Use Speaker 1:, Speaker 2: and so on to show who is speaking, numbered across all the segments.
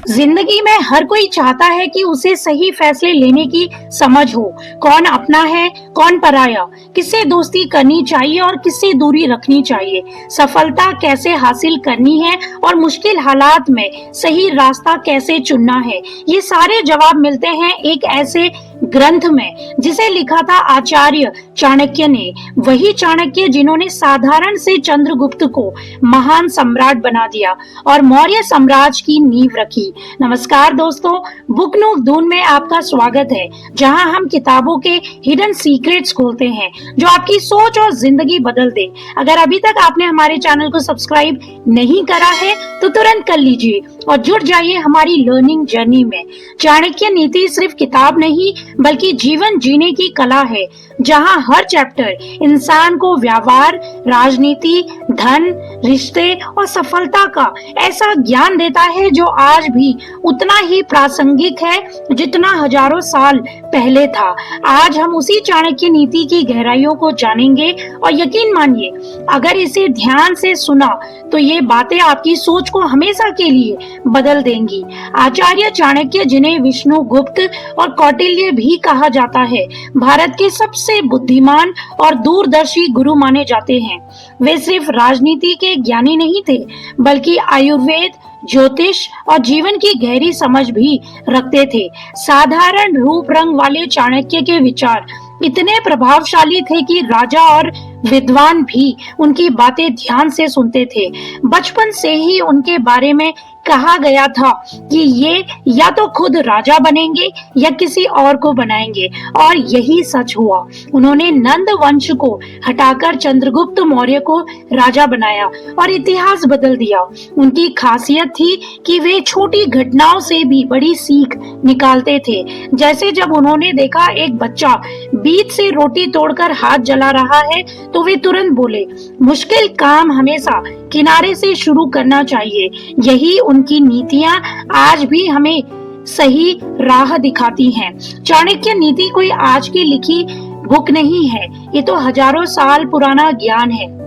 Speaker 1: जिंदगी में हर कोई चाहता है कि उसे सही फैसले लेने की समझ हो। कौन अपना है, कौन पराया, किससे दोस्ती करनी चाहिए और किससे दूरी रखनी चाहिए, सफलता कैसे हासिल करनी है और मुश्किल हालात में सही रास्ता कैसे चुनना है, ये सारे जवाब मिलते हैं एक ऐसे ग्रंथ में जिसे लिखा था आचार्य चाणक्य ने। वही चाणक्य जिन्होंने साधारण से चंद्रगुप्त को महान सम्राट बना दिया और मौर्य साम्राज्य की नींव रखी। नमस्कार दोस्तों, बुक नूक में आपका स्वागत है, जहां हम किताबों के हिडन सीक्रेट्स खोलते हैं जो आपकी सोच और जिंदगी बदल दे। अगर अभी तक आपने हमारे चैनल को सब्सक्राइब नहीं करा है तो तुरंत कर लीजिए और जुड़ जाइए हमारी लर्निंग जर्नी में। चाणक्य नीति सिर्फ किताब नहीं बल्कि जीवन जीने की कला है, जहां हर चैप्टर इंसान को व्यवहार, राजनीति, धन, रिश्ते और सफलता का ऐसा ज्ञान देता है जो आज भी उतना ही प्रासंगिक है जितना हजारों साल पहले था। आज हम उसी चाणक्य नीति की गहराइयों को जानेंगे और यकीन मानिए, अगर इसे ध्यान से सुना तो ये बातें आपकी सोच को हमेशा के लिए बदल देंगी। आचार्य चाणक्य, जिन्हें विष्णुगुप्त और कौटिल्य भी कहा जाता है, भारत के सबसे बुद्धिमान और दूरदर्शी गुरु माने जाते हैं। वे सिर्फ राजनीति के ज्ञानी नहीं थे बल्कि आयुर्वेद, ज्योतिष और जीवन की गहरी समझ भी रखते थे। साधारण रूप रंग वाले चाणक्य के विचार इतने प्रभावशाली थे कि राजा और विद्वान भी उनकी बातें ध्यान से सुनते थे। बचपन से ही उनके बारे में कहा गया था कि ये या तो खुद राजा बनेंगे या किसी और को बनाएंगे, और यही सच हुआ। उन्होंने नंद वंश को हटाकर चंद्रगुप्त मौर्य को राजा बनाया और इतिहास बदल दिया। उनकी खासियत थी कि वे छोटी घटनाओं से भी बड़ी सीख निकालते थे। जैसे जब उन्होंने देखा एक बच्चा बीच से रोटी तोड़कर हाथ जला रहा है तो वे तुरंत बोले, मुश्किल काम हमेशा किनारे से शुरू करना चाहिए। यही उनकी नीतियां आज भी हमें सही राह दिखाती हैं। चाणक्य नीति कोई आज की लिखी बुक नहीं है, ये तो हजारों साल पुराना ज्ञान है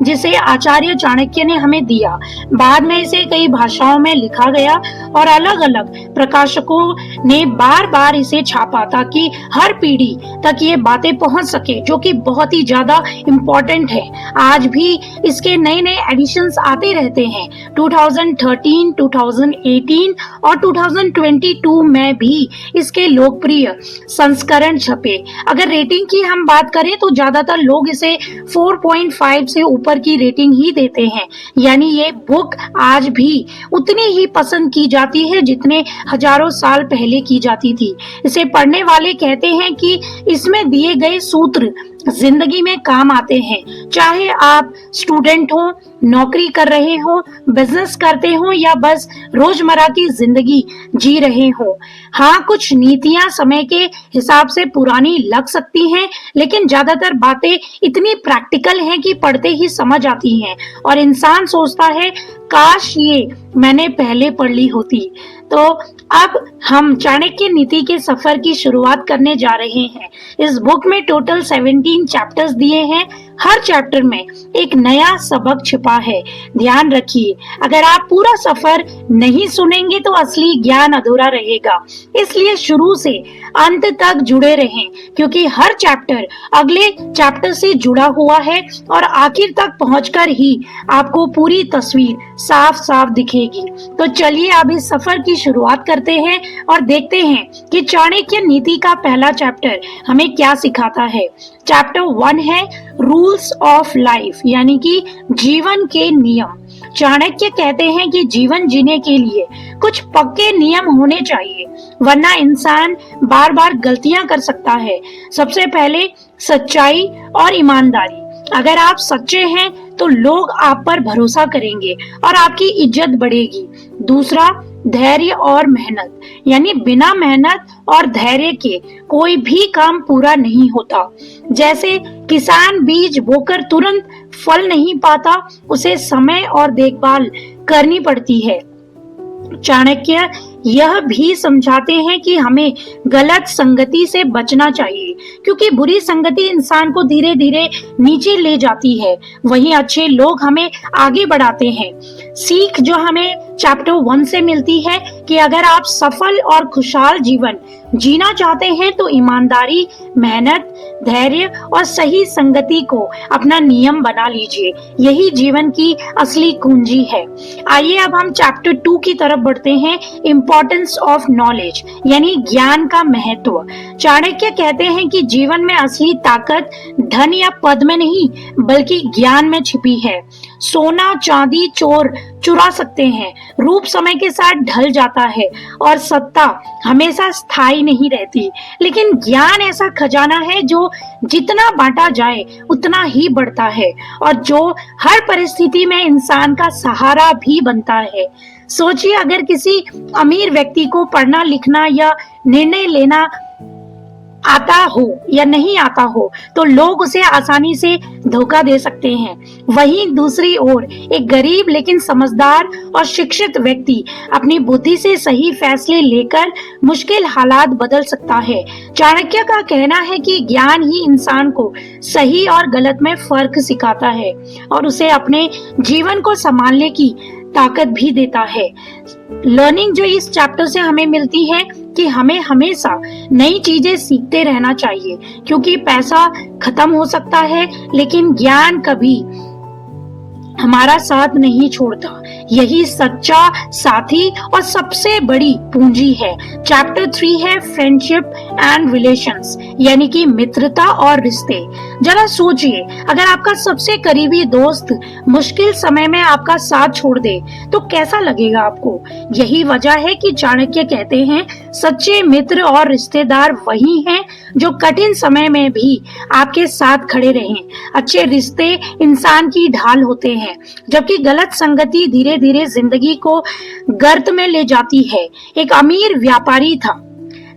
Speaker 1: जिसे आचार्य चाणक्य ने हमें दिया। बाद में इसे कई भाषाओं में लिखा गया और अलग अलग प्रकाशकों ने बार बार इसे छापा ताकि हर पीढ़ी तक ये बातें पहुंच सके, जो कि बहुत ही ज्यादा इम्पोर्टेंट है। आज भी इसके नए नए एडिशंस आते रहते हैं। 2013, 2018 और 2022 में भी इसके लोकप्रिय संस्करण छपे। अगर रेटिंग की हम बात करें तो ज्यादातर लोग इसे 4.5 से ऊपर की रेटिंग ही देते हैं, यानी ये बुक आज भी उतनी ही पसंद की जाती है जितने हजारों साल पहले की जाती थी। इसे पढ़ने वाले कहते हैं कि इसमें दिए गए सूत्र जिंदगी में काम आते हैं, चाहे आप स्टूडेंट हो, नौकरी कर रहे हो, बिजनेस करते हो या बस रोजमर्रा की जिंदगी जी रहे हो। हाँ, कुछ नीतियां समय के हिसाब से पुरानी लग सकती हैं, लेकिन ज्यादातर बातें इतनी प्रैक्टिकल हैं कि पढ़ते ही समझ आती हैं और इंसान सोचता है, काश ये मैंने पहले पढ़ ली होती। तो अब हम चाणक्य नीति के सफर की शुरुआत करने जा रहे हैं। इस बुक में टोटल 17 चैप्टर्स दिए हैं। हर चैप्टर में एक नया सबक छिपा है। ध्यान रखिए, अगर आप पूरा सफर नहीं सुनेंगे तो असली ज्ञान अधूरा रहेगा। इसलिए शुरू से अंत तक जुड़े रहें, क्योंकि हर चैप्टर अगले चैप्टर से जुड़ा हुआ है और आखिर तक पहुंचकर ही आपको पूरी तस्वीर साफ साफ दिखेगी। तो चलिए अब इस सफर की शुरुआत करते हैं और देखते हैं कि चाणक्य नीति का पहला चैप्टर हमें क्या सिखाता है। चैप्टर 1 है रूल्स ऑफ लाइफ, यानी कि जीवन के नियम। चाणक्य कहते हैं कि जीवन जीने के लिए कुछ पक्के नियम होने चाहिए, वरना इंसान बार बार गलतियां कर सकता है। सबसे पहले सच्चाई और ईमानदारी। अगर आप सच्चे हैं तो लोग आप पर भरोसा करेंगे और आपकी इज्जत बढ़ेगी। दूसरा, धैर्य और मेहनत, यानी बिना मेहनत और धैर्य के कोई भी काम पूरा नहीं होता। जैसे किसान बीज बोकर तुरंत फल नहीं पाता, उसे समय और देखभाल करनी पड़ती है। चाणक्य यह भी समझाते हैं कि हमें गलत संगति से बचना चाहिए, क्योंकि बुरी संगति इंसान को धीरे धीरे नीचे ले जाती है, वहीं अच्छे लोग हमें आगे बढ़ाते हैं। सीख जो हमें चैप्टर 1 से मिलती है कि अगर आप सफल और खुशहाल जीवन जीना चाहते हैं तो ईमानदारी, मेहनत, धैर्य और सही संगति को अपना नियम बना लीजिए। यही जीवन की असली कुंजी है। आइए अब हम चैप्टर 2 की तरफ बढ़ते हैं, इम्पोर्टेंस ऑफ नॉलेज यानी ज्ञान का महत्व। चाणक्य कहते हैं कि जीवन में असली ताकत धन या पद में नहीं बल्कि ज्ञान में छिपी है। सोना चांदी चोर चुरा सकते हैं, रूप समय के साथ ढल जाता है और सत्ता हमेशा स्थायी नहीं रहती, लेकिन ज्ञान ऐसा खजाना है जो जितना बांटा जाए उतना ही बढ़ता है और जो हर परिस्थिति में इंसान का सहारा भी बनता है। सोचिए, अगर किसी अमीर व्यक्ति को पढ़ना लिखना या निर्णय लेना आता हो या नहीं आता हो तो लोग उसे आसानी से धोखा दे सकते हैं। वहीं दूसरी ओर एक गरीब लेकिन समझदार और शिक्षित व्यक्ति अपनी बुद्धि से सही फैसले लेकर मुश्किल हालात बदल सकता है। चाणक्य का कहना है कि ज्ञान ही इंसान को सही और गलत में फर्क सिखाता है और उसे अपने जीवन को संभालने की ताकत भी देता है। लर्निंग जो इस चैप्टर से हमें मिलती है कि हमें हमेशा नई चीजें सीखते रहना चाहिए, क्योंकि पैसा खत्म हो सकता है लेकिन ज्ञान कभी हमारा साथ नहीं छोड़ता। यही सच्चा साथी और सबसे बड़ी पूंजी है। चैप्टर 3 है फ्रेंडशिप एंड रिलेशंस यानी कि मित्रता और रिश्ते। जरा सोचिए, अगर आपका सबसे करीबी दोस्त मुश्किल समय में आपका साथ छोड़ दे तो कैसा लगेगा आपको। यही वजह है कि चाणक्य कहते हैं सच्चे मित्र और रिश्तेदार वही हैं जो कठिन समय में भी आपके साथ खड़े रहें। अच्छे रिश्ते इंसान की ढाल होते हैं, जबकि गलत संगति धीरे धीरे जिंदगी को गर्त में ले जाती है। एक अमीर व्यापारी था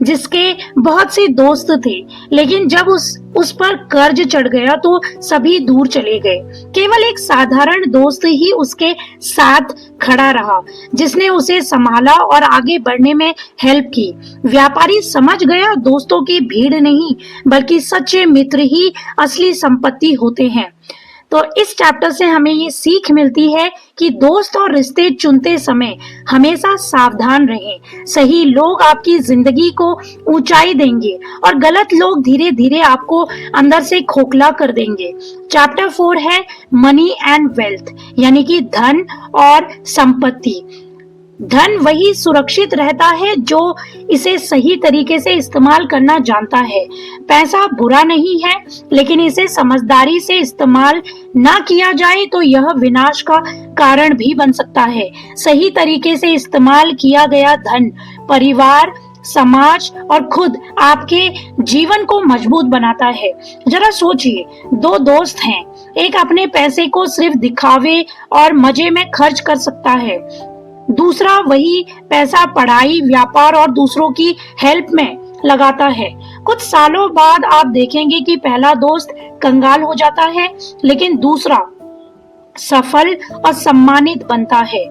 Speaker 1: जिसके बहुत से दोस्त थे, लेकिन जब उस पर कर्ज चढ़ गया तो सभी दूर चले गए। केवल एक साधारण दोस्त ही उसके साथ खड़ा रहा, जिसने उसे संभाला और आगे बढ़ने में हेल्प की। व्यापारी समझ गया दोस्तों की भीड़ नहीं बल्कि सच्चे मित्र ही असली संपत्ति होते हैं। तो इस चैप्टर से हमें ये सीख मिलती है कि दोस्त और रिश्ते चुनते समय हमेशा सावधान रहें। सही लोग आपकी जिंदगी को ऊंचाई देंगे और गलत लोग धीरे धीरे आपको अंदर से खोखला कर देंगे। चैप्टर 4 है मनी एंड वेल्थ यानी कि धन और संपत्ति। धन वही सुरक्षित रहता है जो इसे सही तरीके से इस्तेमाल करना जानता है। पैसा बुरा नहीं है, लेकिन इसे समझदारी से इस्तेमाल ना किया जाए तो यह विनाश का कारण भी बन सकता है। सही तरीके से इस्तेमाल किया गया धन परिवार, समाज और खुद आपके जीवन को मजबूत बनाता है। जरा सोचिए, दो दोस्त हैं, एक अपने पैसे को सिर्फ दिखावे और मजे में खर्च कर सकता है, दूसरा वही पैसा पढ़ाई, व्यापार और दूसरों की हेल्प में लगाता है। कुछ सालों बाद आप देखेंगे कि पहला दोस्त कंगाल हो जाता है, लेकिन दूसरा सफल और सम्मानित बनता है।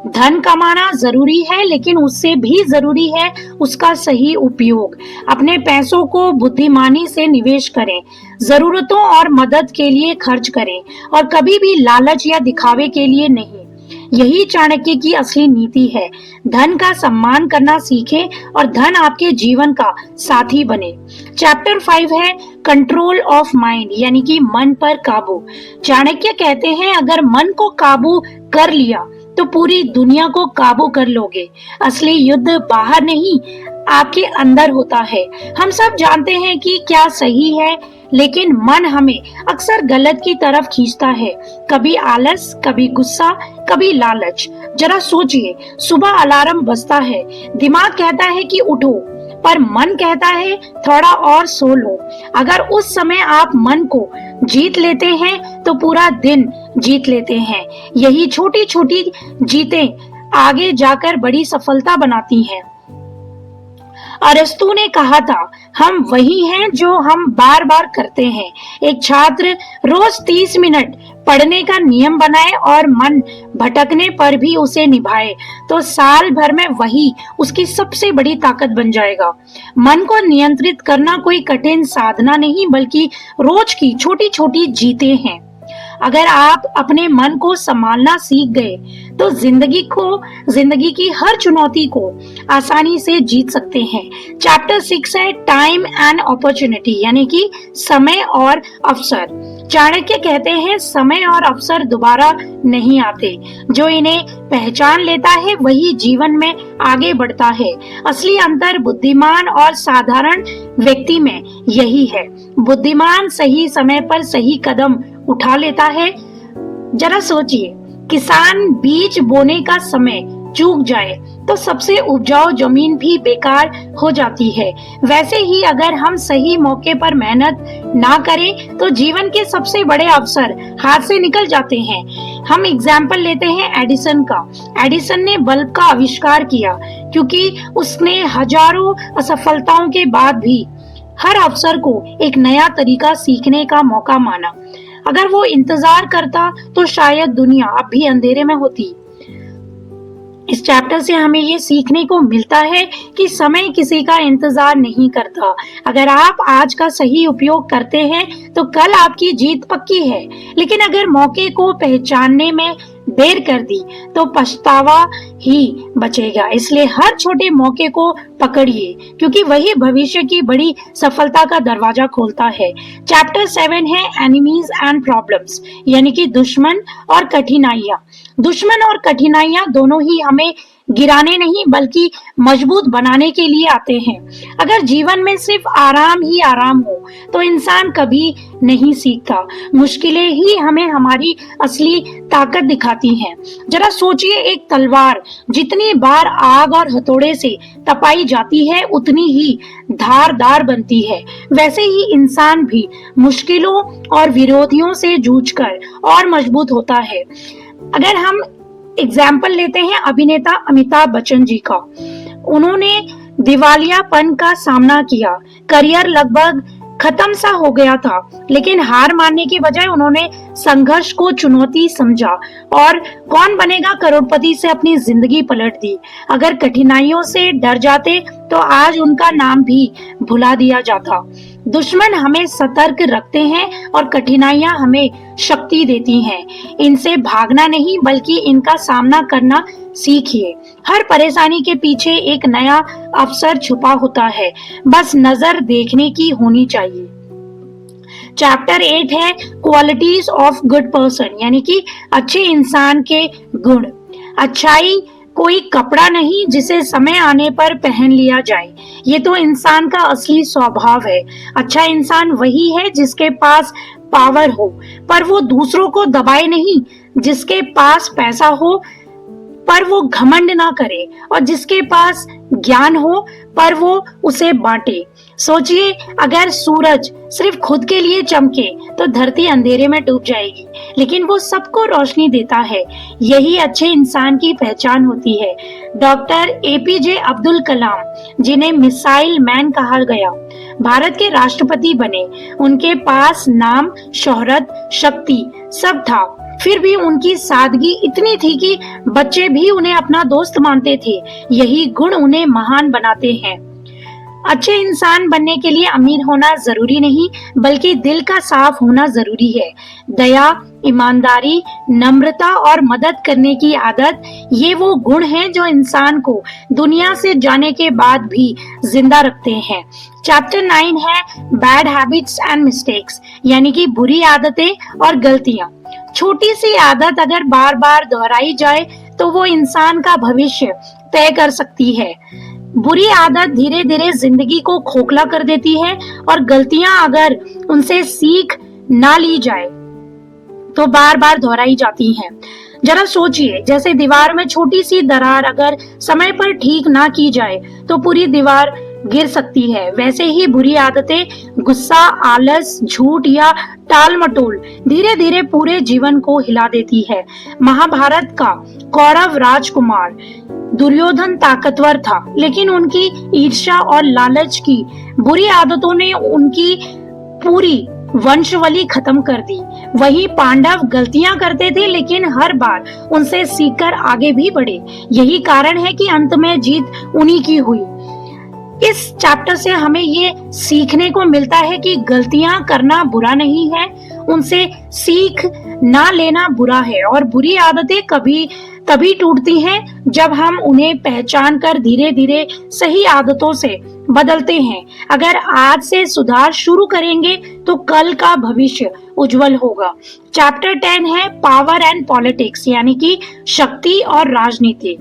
Speaker 1: धन कमाना जरूरी है, लेकिन उससे भी जरूरी है उसका सही उपयोग। अपने पैसों को बुद्धिमानी से निवेश करें, जरूरतों और मदद के लिए खर्च करें और कभी भी लालच या दिखावे के लिए नहीं। यही चाणक्य की असली नीति है। धन का सम्मान करना सीखें और धन आपके जीवन का साथी बने। चैप्टर 5 है कंट्रोल ऑफ माइंड यानी कि मन पर काबू। चाणक्य कहते हैं अगर मन को काबू कर लिया तो पूरी दुनिया को काबू कर लोगे। असली युद्ध बाहर नहीं आपके अंदर होता है। हम सब जानते हैं कि क्या सही है, लेकिन मन हमें अक्सर गलत की तरफ खींचता है। कभी आलस, कभी गुस्सा, कभी लालच। जरा सोचिए, सुबह अलार्म बजता है, दिमाग कहता है कि उठो, पर मन कहता है थोड़ा और सो लो। अगर उस समय आप मन को जीत लेते हैं तो पूरा दिन जीत लेते हैं। यही छोटी छोटी जीतें आगे जाकर बड़ी सफलता बनाती हैं। अरस्तु ने कहा था, हम वही हैं जो हम बार बार करते हैं। एक छात्र रोज 30 मिनट पढ़ने का नियम बनाए और मन भटकने पर भी उसे निभाए तो साल भर में वही उसकी सबसे बड़ी ताकत बन जाएगा। मन को नियंत्रित करना कोई कठिन साधना नहीं बल्कि रोज की छोटी छोटी जीतें हैं। अगर आप अपने मन को संभालना सीख गए तो जिंदगी की हर चुनौती को आसानी से जीत सकते हैं। चैप्टर 6 है टाइम एंड अपॉर्चुनिटी, यानी कि समय और अवसर। चाणक्य कहते हैं समय और अवसर दोबारा नहीं आते, जो इन्हें पहचान लेता है वही जीवन में आगे बढ़ता है। असली अंतर बुद्धिमान और साधारण व्यक्ति में यही है। बुद्धिमान सही समय पर सही कदम उठा लेता है। जरा सोचिए, किसान बीज बोने का समय चूक जाए तो सबसे उपजाऊ जमीन भी बेकार हो जाती है। वैसे ही अगर हम सही मौके पर मेहनत ना करें तो जीवन के सबसे बड़े अवसर हाथ से निकल जाते हैं। हम एग्जाम्पल लेते हैं एडिसन का। एडिसन ने बल्ब का आविष्कार किया क्योंकि उसने हजारों असफलताओं के बाद भी हर अवसर को एक नया तरीका सीखने का मौका माना। अगर वो इंतजार करता तो शायद दुनिया अब भी अंधेरे में होती। इस चैप्टर से हमें ये सीखने को मिलता है कि समय किसी का इंतजार नहीं करता। अगर आप आज का सही उपयोग करते हैं तो कल आपकी जीत पक्की है, लेकिन अगर मौके को पहचानने में देर कर दी तो पछतावा ही बचेगा। इसलिए हर छोटे मौके को पकड़िए, क्योंकि वही भविष्य की बड़ी सफलता का दरवाजा खोलता है। चैप्टर 7 है एनिमीज एंड प्रॉब्लम्स, यानी कि दुश्मन और कठिनाइयां। दुश्मन और कठिनाइयां दोनों ही हमें गिराने नहीं बल्कि मजबूत बनाने के लिए आते हैं। अगर जीवन में सिर्फ आराम ही आराम हो तो इंसान कभी नहीं सीखता। मुश्किलें ही हमें हमारी असली ताकत दिखाती हैं। जरा सोचिए, एक तलवार जितनी बार आग और हथौड़े से तपाई जाती है उतनी ही धारदार बनती है। वैसे ही इंसान भी मुश्किलों और विरोधियों से जूझकर और मजबूत होता है। अगर हम एग्जाम्पल लेते हैं अभिनेता अमिताभ बच्चन जी का, उन्होंने दिवालियापन का सामना किया। करियर लगभग खत्म सा हो गया था, लेकिन हार मानने की बजाय उन्होंने संघर्ष को चुनौती समझा और कौन बनेगा करोड़पति से अपनी जिंदगी पलट दी। अगर कठिनाइयों से डर जाते तो आज उनका नाम भी भुला दिया जाता। दुश्मन हमें सतर्क रखते हैं और कठिनाइयां हमें शक्ति देती हैं। इनसे भागना नहीं बल्कि इनका सामना करना सीखिए। हर परेशानी के पीछे एक नया अवसर छुपा होता है, बस नजर देखने की होनी चाहिए। चैप्टर 8 है क्वालिटीज ऑफ गुड पर्सन, यानी कि अच्छे इंसान के गुण। अच्छाई कोई कपड़ा नहीं जिसे समय आने पर पहन लिया जाए, ये तो इंसान का असली स्वभाव है। अच्छा इंसान वही है जिसके पास पावर हो पर वो दूसरों को दबाए नहीं, जिसके पास पैसा हो पर वो घमंड ना करे, और जिसके पास ज्ञान हो पर वो उसे बांटे। सोचिए, अगर सूरज सिर्फ खुद के लिए चमके तो धरती अंधेरे में डूब जाएगी, लेकिन वो सबको रोशनी देता है। यही अच्छे इंसान की पहचान होती है। डॉक्टर एपीजे अब्दुल कलाम, जिन्हें मिसाइल मैन कहा गया, भारत के राष्ट्रपति बने। उनके पास नाम, शोहरत, शक्ति सब था, फिर भी उनकी सादगी इतनी थी कि बच्चे भी उन्हें अपना दोस्त मानते थे। यही गुण उन्हें महान बनाते हैं। अच्छे इंसान बनने के लिए अमीर होना जरूरी नहीं बल्कि दिल का साफ होना जरूरी है। दया, ईमानदारी, नम्रता और मदद करने की आदत, ये वो गुण हैं जो इंसान को दुनिया से जाने के बाद भी जिंदा रखते हैं। चैप्टर 9 है बैड हैबिट्स एंड मिस्टेक्स, यानी कि बुरी आदतें और गलतियां। छोटी सी आदत अगर बार बार दोहराई जाए तो वो इंसान का भविष्य तय कर सकती है। बुरी आदत धीरे धीरे जिंदगी को खोखला कर देती है, और गलतियां अगर उनसे सीख ना ली जाए तो बार बार दोहराई जाती हैं। जरा सोचिए, जैसे दीवार में छोटी सी दरार अगर समय पर ठीक ना की जाए तो पूरी दीवार गिर सकती है। वैसे ही बुरी आदतें, गुस्सा, आलस, झूठ या टाल मटोल धीरे धीरे पूरे जीवन को हिला देती है। महाभारत का कौरव राजकुमार दुर्योधन ताकतवर था, लेकिन उनकी ईर्ष्या और लालच की बुरी आदतों ने उनकी पूरी वंशावली खत्म कर दी। वही पांडव गलतियां करते थे, लेकिन हर बार उनसे सीखकर आगे भी बढ़े। यही कारण है कि अंत में जीत उन्हीं की हुई। इस चैप्टर से हमें ये सीखने को मिलता है कि गलतियां करना बुरा नहीं है, उनसे सीख ना लेना बुरा है और बुरी आदतें कभी तभी टूटती हैं जब हम उन्हें पहचान कर धीरे धीरे सही आदतों से बदलते हैं। अगर आज से सुधार शुरू करेंगे तो कल का भविष्य उज्जवल होगा। चैप्टर 10 है पावर एंड पॉलिटिक्स, यानी कि शक्ति और राजनीति।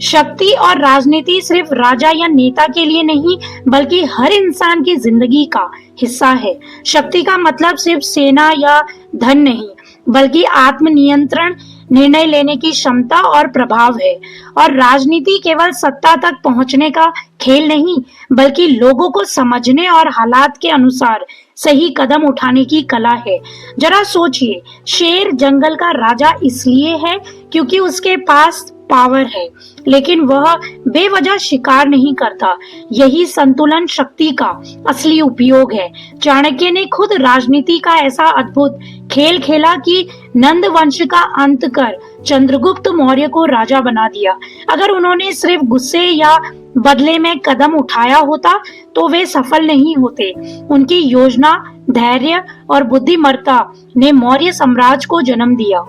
Speaker 1: शक्ति और राजनीति सिर्फ राजा या नेता के लिए नहीं बल्कि हर इंसान की जिंदगी का हिस्सा है। शक्ति का मतलब सिर्फ सेना या धन नहीं बल्कि आत्मनियंत्रण, निर्णय लेने की क्षमता और प्रभाव है। और राजनीति केवल सत्ता तक पहुंचने का खेल नहीं बल्कि लोगों को समझने और हालात के अनुसार सही कदम उठाने की कला है। जरा सोचिए, शेर जंगल का राजा इसलिए है क्योंकि उसके पास पावर है, लेकिन वह बेवजह शिकार नहीं करता। यही संतुलन शक्ति का असली उपयोग है। चाणक्य ने खुद राजनीति का ऐसा अद्भुत खेल खेला कि नंद वंश का अंत कर चंद्रगुप्त मौर्य को राजा बना दिया। अगर उन्होंने सिर्फ गुस्से या बदले में कदम उठाया होता तो वे सफल नहीं होते। उनकी योजना, धैर्य और बुद्धिमत्ता ने मौर्य साम्राज्य को जन्म दिया।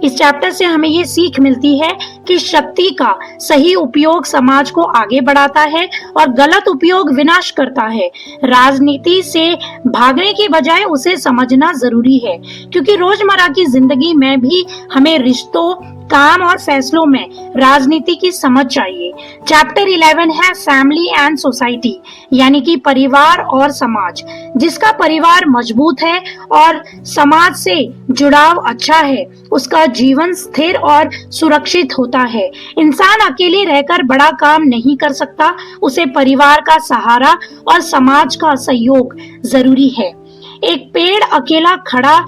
Speaker 1: इस चैप्टर से हमें ये सीख मिलती है कि शक्ति का सही उपयोग समाज को आगे बढ़ाता है और गलत उपयोग विनाश करता है। राजनीति से भागने की बजाय उसे समझना जरूरी है, क्योंकि रोजमर्रा की जिंदगी में भी हमें रिश्तों, काम और फैसलों में राजनीति की समझ चाहिए। चैप्टर 11 है फैमिली एंड सोसाइटी, यानी कि परिवार और समाज। जिसका परिवार मजबूत है और समाज से जुड़ाव अच्छा है, उसका जीवन स्थिर और सुरक्षित होता है। इंसान अकेले रहकर बड़ा काम नहीं कर सकता, उसे परिवार का सहारा और समाज का सहयोग जरूरी है। एक पेड़ अकेला खड़ा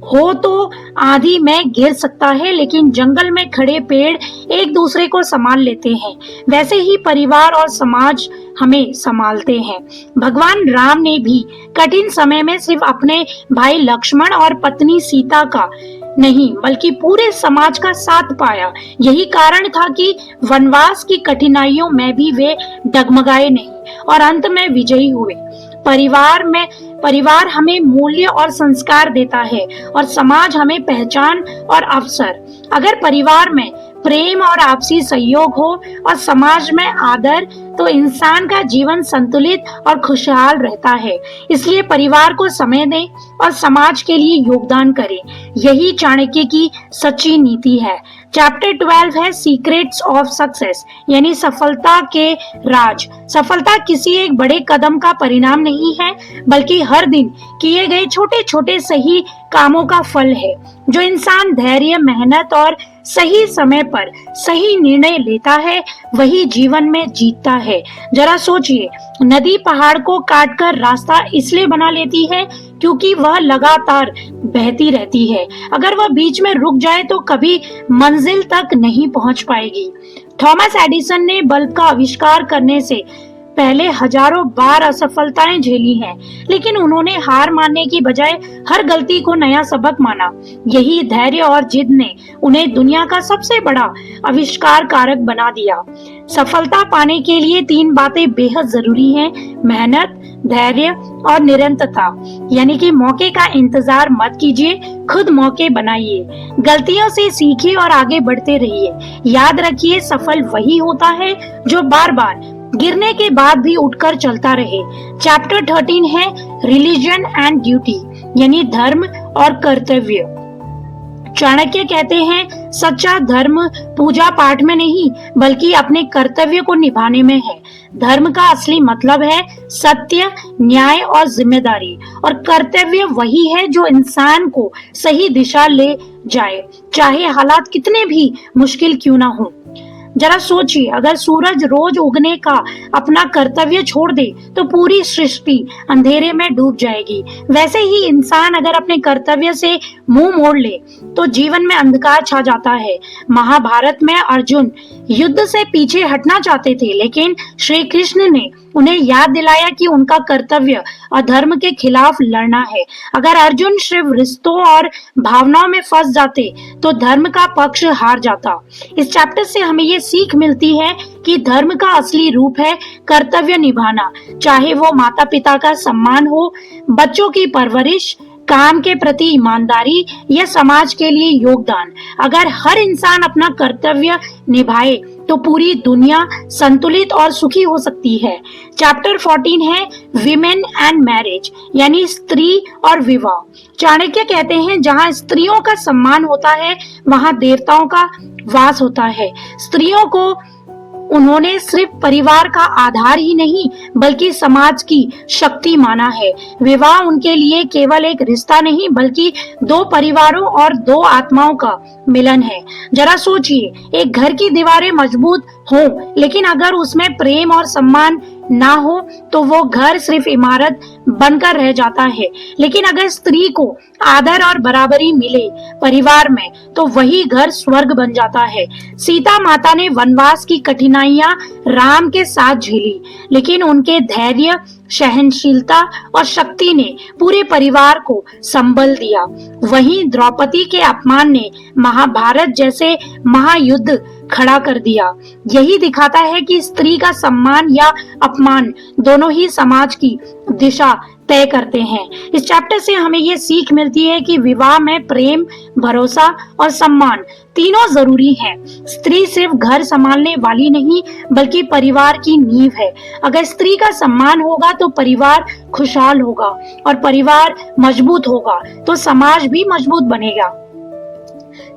Speaker 1: हो तो आंधी में गिर सकता है, लेकिन जंगल में खड़े पेड़ एक दूसरे को संभाल लेते हैं। वैसे ही परिवार और समाज हमें संभालते हैं। भगवान राम ने भी कठिन समय में सिर्फ अपने भाई लक्ष्मण और पत्नी सीता का नहीं बल्कि पूरे समाज का साथ पाया। यही कारण था कि वनवास की कठिनाइयों में भी वे डगमगाए नहीं और अंत में विजयी हुए। परिवार हमें मूल्य और संस्कार देता है और समाज हमें पहचान और अवसर। अगर परिवार में प्रेम और आपसी सहयोग हो और समाज में आदर, तो इंसान का जीवन संतुलित और खुशहाल रहता है। इसलिए परिवार को समय दें और समाज के लिए योगदान करें। यही चाणक्य की सच्ची नीति है। चैप्टर 12 है सीक्रेट्स ऑफ सक्सेस, यानी सफलता के राज। सफलता किसी एक बड़े कदम का परिणाम नहीं है बल्कि हर दिन किए गए छोटे छोटे सही कामों का फल है। जो इंसान धैर्य, मेहनत और सही समय पर सही निर्णय लेता है वही जीवन में जीतता है। जरा सोचिए, नदी पहाड़ को काटकर रास्ता इसलिए बना लेती है क्योंकि वह लगातार बहती रहती है। अगर वह बीच में रुक जाए तो कभी मंजिल तक नहीं पहुंच पाएगी। थॉमस एडिसन ने बल्ब का आविष्कार करने से पहले हजारों बार असफलताएं झेली हैं, लेकिन उन्होंने हार मानने की बजाय हर गलती को नया सबक माना। यही धैर्य और जिद ने उन्हें दुनिया का सबसे बड़ा आविष्कार कारक बना दिया। सफलता पाने के लिए 3 बातें बेहद जरूरी हैं: मेहनत, धैर्य और निरंतरता। यानी कि मौके का इंतजार मत कीजिए, खुद मौके बनाइए। गलतियों से सीखिए और आगे बढ़ते रहिए। याद रखिए, सफल वही होता है जो बार बार गिरने के बाद भी उठकर चलता रहे। चैप्टर 13 है रिलीजन एंड ड्यूटी, यानी धर्म और कर्तव्य। चाणक्य कहते हैं, सच्चा धर्म पूजा पाठ में नहीं बल्कि अपने कर्तव्य को निभाने में है। धर्म का असली मतलब है सत्य, न्याय और जिम्मेदारी, और कर्तव्य वही है जो इंसान को सही दिशा ले जाए, चाहे हालात कितने भी मुश्किल क्यों ना हो। जरा सोचिए, अगर सूरज रोज उगने का अपना कर्तव्य छोड़ दे तो पूरी सृष्टि अंधेरे में डूब जाएगी। वैसे ही इंसान अगर अपने कर्तव्य से मुंह मोड़ ले तो जीवन में अंधकार छा जाता है। महाभारत में अर्जुन युद्ध से पीछे हटना चाहते थे, लेकिन श्री कृष्ण ने उन्हें याद दिलाया कि उनका कर्तव्य अधर्म के खिलाफ लड़ना है। अगर अर्जुन सिर्फ रिश्तों और भावनाओं में फंस जाते तो धर्म का पक्ष हार जाता। इस चैप्टर से हमें ये सीख मिलती है कि धर्म का असली रूप है कर्तव्य निभाना, चाहे वो माता पिता का सम्मान हो, बच्चों की परवरिश, काम के प्रति ईमानदारी या समाज के लिए योगदान। अगर हर इंसान अपना कर्तव्य निभाए तो पूरी दुनिया संतुलित और सुखी हो सकती है। चैप्टर 14 है विमेन एंड मैरिज, यानी स्त्री और विवाह। चाणक्य कहते हैं जहाँ स्त्रियों का सम्मान होता है वहाँ देवताओं का वास होता है। स्त्रियों को उन्होंने सिर्फ परिवार का आधार ही नहीं बल्कि समाज की शक्ति माना है। विवाह उनके लिए केवल एक रिश्ता नहीं बल्कि दो परिवारों और दो आत्माओं का मिलन है। जरा सोचिए, एक घर की दीवारें मजबूत हो लेकिन अगर उसमें प्रेम और सम्मान ना हो तो वो घर सिर्फ इमारत बनकर रह जाता है। लेकिन अगर स्त्री को आदर और बराबरी मिले परिवार में तो वही घर स्वर्ग बन जाता है। सीता माता ने वनवास की कठिनाइयां राम के साथ झेली, लेकिन उनके धैर्य, सहनशीलता और शक्ति ने पूरे परिवार को संबल दिया। वहीं द्रौपदी के अपमान ने महाभारत जैसे महायुद्ध खड़ा कर दिया। यही दिखाता है कि स्त्री का सम्मान या अपमान दोनों ही समाज की दिशा तय करते हैं। इस चैप्टर से हमें ये सीख मिलती है कि विवाह में प्रेम, भरोसा और सम्मान तीनों जरूरी हैं। स्त्री सिर्फ घर संभालने वाली नहीं बल्कि परिवार की नींव है। अगर स्त्री का सम्मान होगा तो परिवार खुशहाल होगा और परिवार मजबूत होगा तो समाज भी मजबूत बनेगा।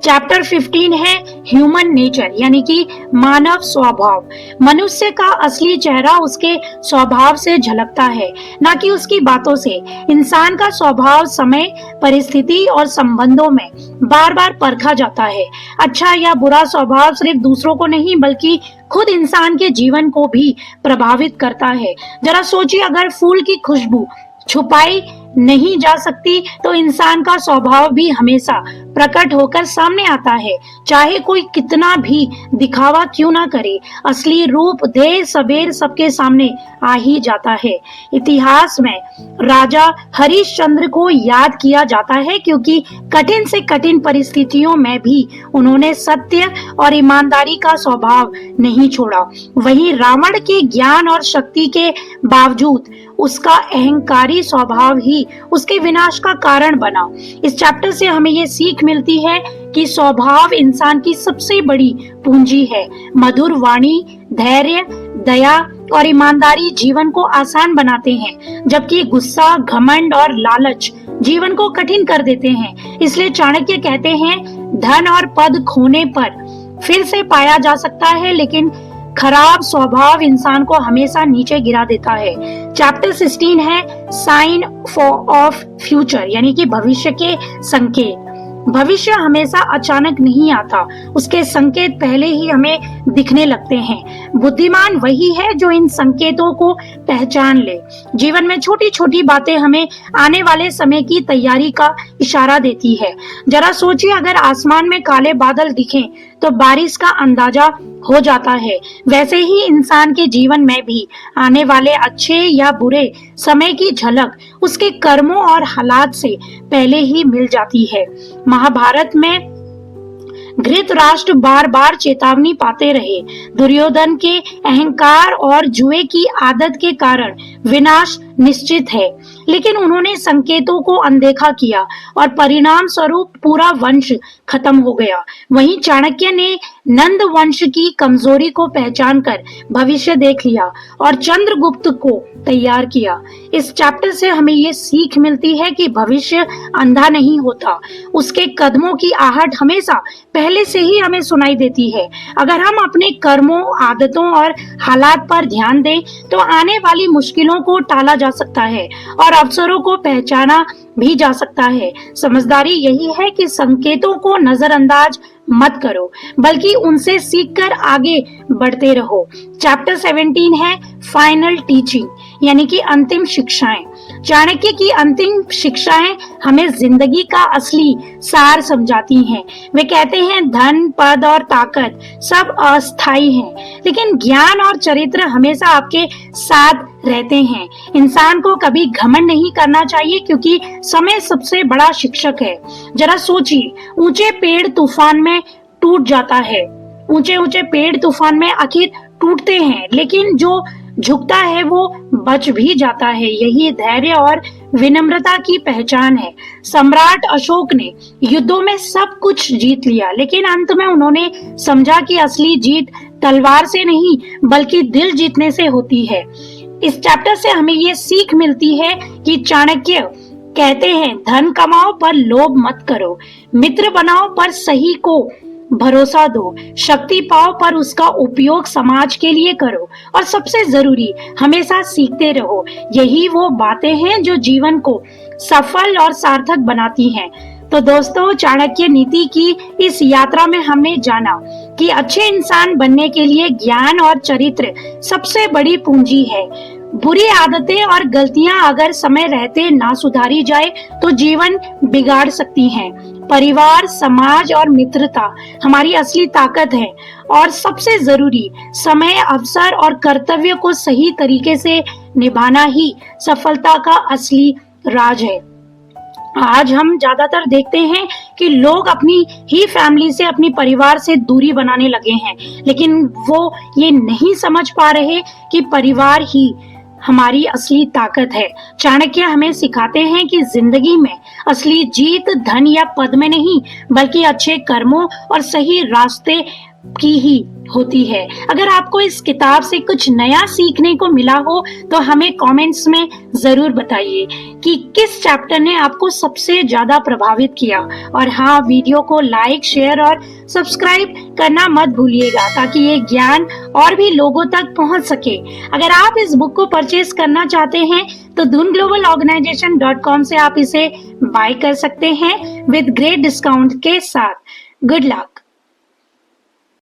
Speaker 1: चैप्टर 15 है ह्यूमन नेचर, यानी कि मानव स्वभाव। मनुष्य का असली चेहरा उसके स्वभाव से झलकता है, ना कि उसकी बातों से। इंसान का स्वभाव समय, परिस्थिति और संबंधों में बार बार परखा जाता है। अच्छा या बुरा स्वभाव सिर्फ दूसरों को नहीं बल्कि खुद इंसान के जीवन को भी प्रभावित करता है। जरा सोचिए, अगर फूल की खुशबू छुपाई नहीं जा सकती तो इंसान का स्वभाव भी हमेशा प्रकट होकर सामने आता है। चाहे कोई कितना भी दिखावा क्यों ना करे, असली रूप देर सबेर सबके सामने आ ही जाता है। इतिहास में राजा हरिश्चंद्र को याद किया जाता है क्योंकि कठिन से कठिन परिस्थितियों में भी उन्होंने सत्य और ईमानदारी का स्वभाव नहीं छोड़ा। वहीं रावण के ज्ञान और शक्ति के बावजूद उसका अहंकारी स्वभाव ही उसके विनाश का कारण बना। इस चैप्टर से हमें ये सीख मिलती है कि स्वभाव इंसान की सबसे बड़ी पूंजी है। मधुर वाणी, धैर्य, दया और ईमानदारी जीवन को आसान बनाते हैं, जबकि गुस्सा, घमंड और लालच जीवन को कठिन कर देते हैं। इसलिए चाणक्य कहते हैं, धन और पद खोने पर फिर से पाया जा सकता है, लेकिन खराब स्वभाव इंसान को हमेशा नीचे गिरा देता है। चैप्टर 16 है साइन ऑफ फ्यूचर, यानी कि भविष्य के संकेत। भविष्य हमेशा अचानक नहीं आता, उसके संकेत पहले ही हमें दिखने लगते हैं। बुद्धिमान वही है जो इन संकेतों को पहचान ले। जीवन में छोटी छोटी बातें हमें आने वाले समय की तैयारी का इशारा देती है। जरा सोचिए, अगर आसमान में काले बादल दिखें तो बारिश का अंदाजा हो जाता है। वैसे ही इंसान के जीवन में भी आने वाले अच्छे या बुरे समय की झलक उसके कर्मों और हालात से पहले ही मिल जाती है। महाभारत में धृतराष्ट्र बार बार चेतावनी पाते रहे। दुर्योधन के अहंकार और जुए की आदत के कारण विनाश निश्चित है, लेकिन उन्होंने संकेतों को अनदेखा किया और परिणाम स्वरूप पूरा वंश खत्म हो गया। वहीं चाणक्य ने नंद वंश की कमजोरी को पहचान कर भविष्य देख लिया और चंद्रगुप्त को तैयार किया। इस चैप्टर से हमें ये सीख मिलती है कि भविष्य अंधा नहीं होता, उसके कदमों की आहट हमेशा पहले से ही हमें सुनाई देती है। अगर हम अपने कर्मों, आदतों और हालात पर ध्यान दें तो आने वाली मुश्किलों को टाला जा सकता है और अवसरों को पहचाना भी जा सकता है। समझदारी यही है कि संकेतों को नजरअंदाज मत करो, बल्कि उनसे सीखकर आगे बढ़ते रहो। चैप्टर 17 है फाइनल टीचिंग, यानी कि अंतिम शिक्षाएं। चाणक्य की अंतिम शिक्षाएं हमें जिंदगी का असली सार समझाती हैं। वे कहते हैं, धन, पद और ताकत सब अस्थायी हैं, लेकिन ज्ञान और चरित्र हमेशा आपके साथ रहते हैं। इंसान को कभी घमंड नहीं करना चाहिए क्योंकि समय सबसे बड़ा शिक्षक है। जरा सोचिए, ऊंचे पेड़ तूफान में टूट जाता है। ऊंचे ऊंचे पेड़ तूफान में आखिर टूटते हैं, लेकिन जो झुकता है वो बच भी जाता है। यही धैर्य और विनम्रता की पहचान है। सम्राट अशोक ने युद्धों में सब कुछ जीत लिया, लेकिन अंत में उन्होंने समझा कि असली जीत तलवार से नहीं बल्कि दिल जीतने से होती है। इस चैप्टर से हमें ये सीख मिलती है कि चाणक्य कहते हैं, धन कमाओ पर लोभ मत करो, मित्र बनाओ पर सही को भरोसा दो, शक्ति पाओ पर उसका उपयोग समाज के लिए करो, और सबसे जरूरी हमेशा सीखते रहो। यही वो बातें हैं जो जीवन को सफल और सार्थक बनाती हैं। तो दोस्तों, चाणक्य नीति की इस यात्रा में हमने जाना कि अच्छे इंसान बनने के लिए ज्ञान और चरित्र सबसे बड़ी पूंजी है। बुरी आदतें और गलतियां अगर समय रहते ना सुधारी जाए तो जीवन बिगाड़ सकती हैं। परिवार, समाज और मित्रता हमारी असली ताकत है, और सबसे जरूरी समय, अवसर और कर्तव्य को सही तरीके से निभाना ही सफलता का असली राज है। आज हम ज्यादातर देखते हैं कि लोग अपनी ही फैमिली से, अपनी परिवार से दूरी बनाने लगे हैं, लेकिन वो ये नहीं समझ पा रहे कि परिवार ही हमारी असली ताकत है। चाणक्य हमें सिखाते हैं कि जिंदगी में असली जीत धन या पद में नहीं बल्कि अच्छे कर्मों और सही रास्ते की ही होती है। अगर आपको इस किताब से कुछ नया सीखने को मिला हो तो हमें कमेंट्स में जरूर बताइए कि किस चैप्टर ने आपको सबसे ज्यादा प्रभावित किया। और हाँ, वीडियो को लाइक, शेयर और सब्सक्राइब करना मत भूलिएगा ताकि ये ज्ञान और भी लोगों तक पहुंच सके। अगर आप इस बुक को परचेज करना चाहते हैं तो DoonGlobalOrganization.com से आप इसे बाय कर सकते हैं विद ग्रेट डिस्काउंट के साथ। Good luck.